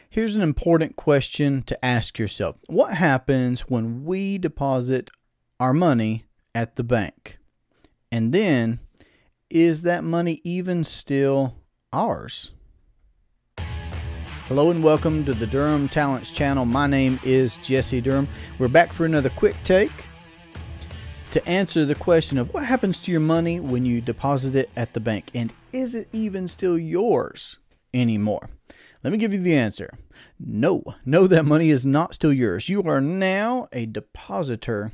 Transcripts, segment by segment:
Here's an important question to ask yourself. What happens when we deposit our money at the bank? And then, is that money even still ours? Hello and welcome to the Durham Talents channel. My name is Jesse Durham. We're back for another quick take to answer the question of what happens to your money when you deposit it at the bank, and is it even still yours anymore? Let me give you the answer. No, that money is not still yours. You are now a depositor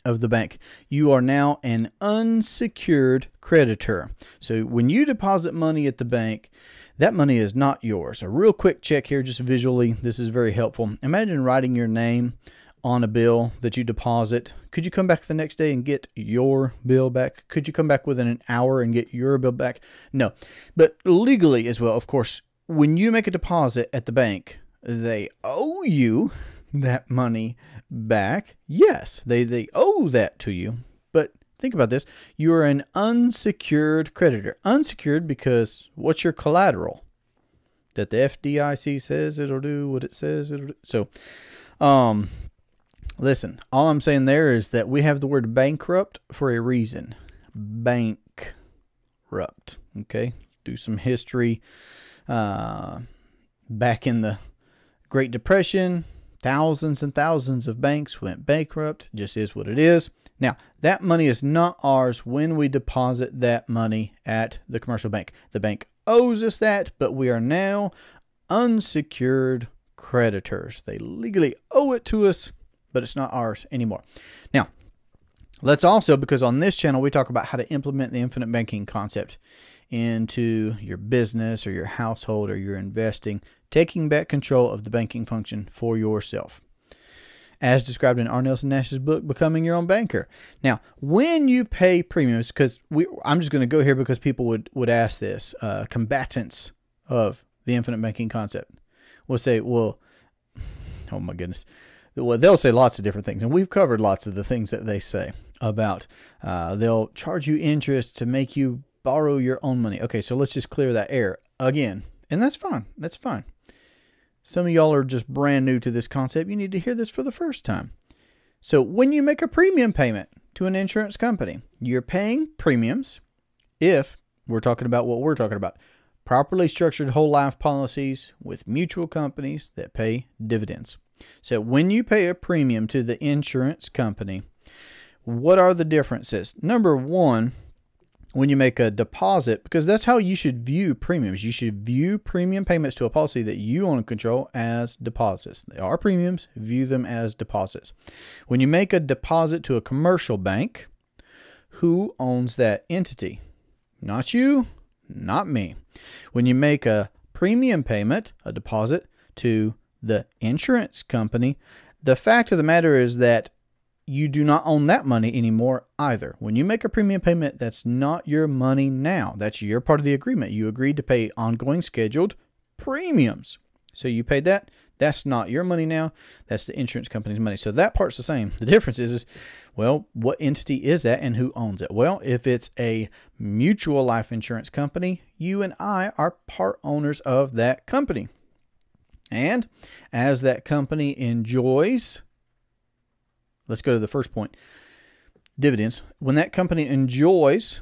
of the bank. You are now an unsecured creditor. So when you deposit money at the bank, that money is not yours. A real quick check here, just visually, this is very helpful. Imagine writing your name on a bill that you deposit. Could you come back the next day and get your bill back? Could you come back within an hour and get your bill back? No. But legally as well, of course, when you make a deposit at the bank, they owe you that money back. Yes, they owe that to you. But think about this. You are an unsecured creditor. Unsecured because what's your collateral? That the FDIC says it'll do what it says it'll do. So, listen, all I'm saying there is that we have the word bankrupt for a reason. Bankrupt. Okay? Do some history. Back in the Great Depression, thousands and thousands of banks went bankrupt. Just is what it is. Now, that money is not ours when we deposit that money at the commercial bank. The bank owes us that, but we are now unsecured creditors. They legally owe it to us, but it's not ours anymore. Now, let's also, because on this channel we talk about how to implement the infinite banking concept into your business or your household or your investing, taking back control of the banking function for yourself, as described in R. Nelson Nash's book, Becoming Your Own Banker. Now, when you pay premiums, because I'm just going to go here because people would ask this, combatants of the infinite banking concept will say, well, oh my goodness. Well, they'll say lots of different things, and we've covered lots of the things that they say about they'll charge you interest to make you borrow your own money. Okay, so let's just clear that air again, and that's fine. That's fine. Some of y'all are just brand new to this concept. You need to hear this for the first time. So when you make a premium payment to an insurance company, you're paying premiums if we're talking about what we're talking about. Properly structured whole life policies with mutual companies that pay dividends. So when you pay a premium to the insurance company, what are the differences? Number one, when you make a deposit, because that's how you should view premiums. You should view premium payments to a policy that you own and control as deposits. They are premiums, view them as deposits. When you make a deposit to a commercial bank, who owns that entity? Not you, not me. When you make a premium payment, a deposit to the insurance company, the fact of the matter is that you do not own that money anymore either. When you make a premium payment, that's not your money now. That's your part of the agreement. You agreed to pay ongoing scheduled premiums. So you paid that. That's not your money now. That's the insurance company's money. So that part's the same. The difference is, well, what entity is that and who owns it? Well, if it's a mutual life insurance company, you and I are part owners of that company. And as that company enjoys, let's go to the first point, dividends. When that company enjoys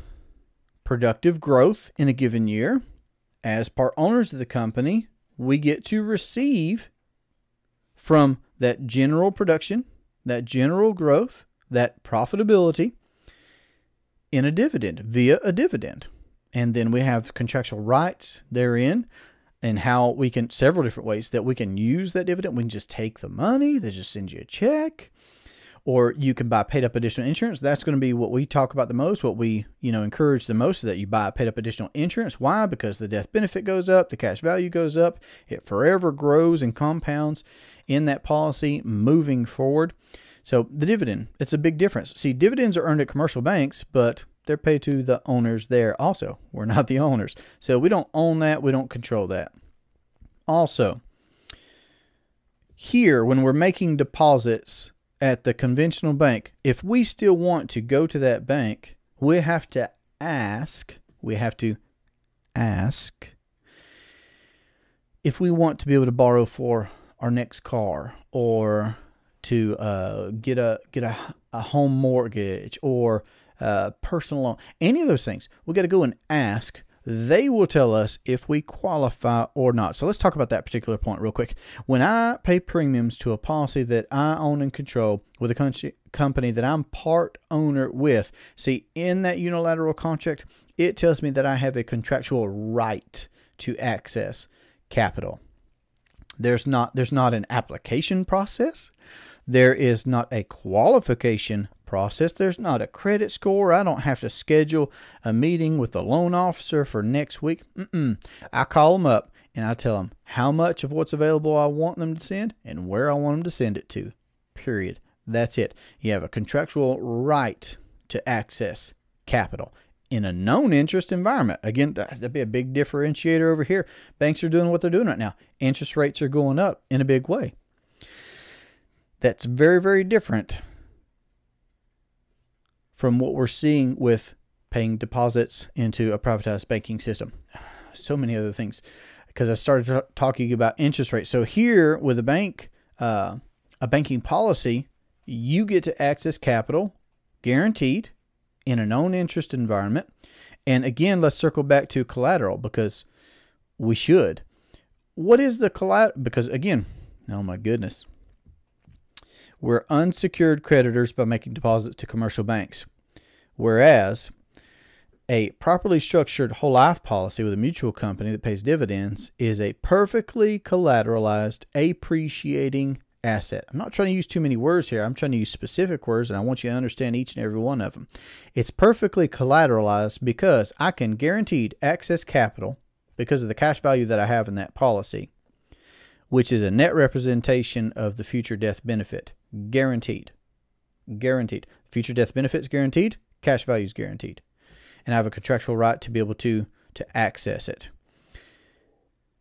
productive growth in a given year, as part owners of the company, we get to receive from that general production, that general growth, that profitability in a dividend, via a dividend. And then we have contractual rights therein, and how we can, several different ways that we can use that dividend. We can just take the money, they just send you a check, or you can buy paid up additional insurance. That's going to be what we talk about the most, what we, encourage the most, is that you buy paid up additional insurance. Why? Because the death benefit goes up, the cash value goes up, it forever grows and compounds in that policy moving forward. So the dividend, it's a big difference. See, dividends are earned at commercial banks, but they're paid to the owners there also. We're not the owners. So we don't own that. We don't control that. Also, here, when we're making deposits at the conventional bank, if we still want to go to that bank, we have to ask if we want to be able to borrow for our next car, or to get a home mortgage, or personal loan, any of those things, we got to go and ask. They will tell us if we qualify or not. So let's talk about that particular point real quick. When I pay premiums to a policy that I own and control with a company that I'm part owner with, see, in that unilateral contract, it tells me that I have a contractual right to access capital. There's not an application process. There is not a qualification process. There's not a credit score. I don't have to schedule a meeting with the loan officer for next week. I call them up and I tell them how much of what's available I want them to send and where I want them to send it to. Period. That's it. You have a contractual right to access capital in a known interest environment. Again, that'd be a big differentiator over here. Banks are doing what they're doing right now. Interest rates are going up in a big way. That's very, very different from what we're seeing with paying deposits into a privatized banking system. So many other things, because I started talking about interest rates. So here with a bank, a banking policy, you get to access capital guaranteed in a known interest environment. And again, let's circle back to collateral, because we should. What is the collateral? Because again, oh my goodness, we're unsecured creditors by making deposits to commercial banks. Whereas a properly structured whole life policy with a mutual company that pays dividends is a perfectly collateralized, appreciating asset. I'm not trying to use too many words here. I'm trying to use specific words, and I want you to understand each and every one of them. It's perfectly collateralized because I can guaranteed access capital because of the cash value that I have in that policy, which is a net representation of the future death benefit. Guaranteed. Guaranteed. Future death benefits guaranteed. Cash value is guaranteed. And I have a contractual right to be able to access it.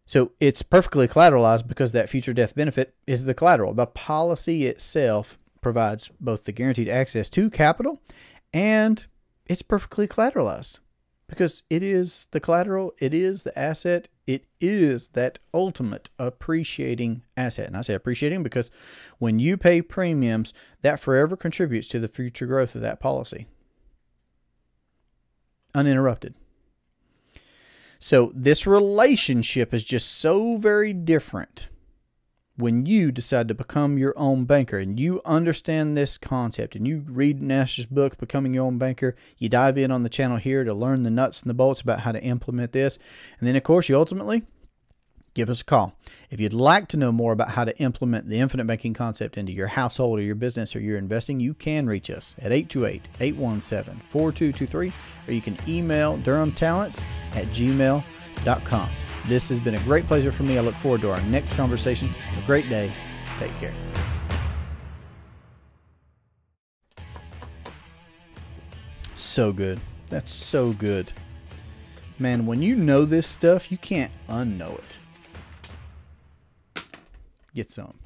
So it's perfectly collateralized because that future death benefit is the collateral. The policy itself provides both the guaranteed access to capital, and it's perfectly collateralized because it is the collateral, it is the asset, it is that ultimate appreciating asset. And I say appreciating because when you pay premiums, that forever contributes to the future growth of that policy. Uninterrupted. So this relationship is just so very different when you decide to become your own banker and you understand this concept and you read Nash's book, Becoming Your Own Banker. You dive in on the channel here to learn the nuts and the bolts about how to implement this. And then, of course, you ultimately give us a call. If you'd like to know more about how to implement the infinite banking concept into your household or your business or your investing, you can reach us at 828-817-4223, or you can email durhamtalents@gmail.com. This has been a great pleasure for me. I look forward to our next conversation. Have a great day. Take care. So good. That's so good. Man, when you know this stuff, you can't unknow it. Get some.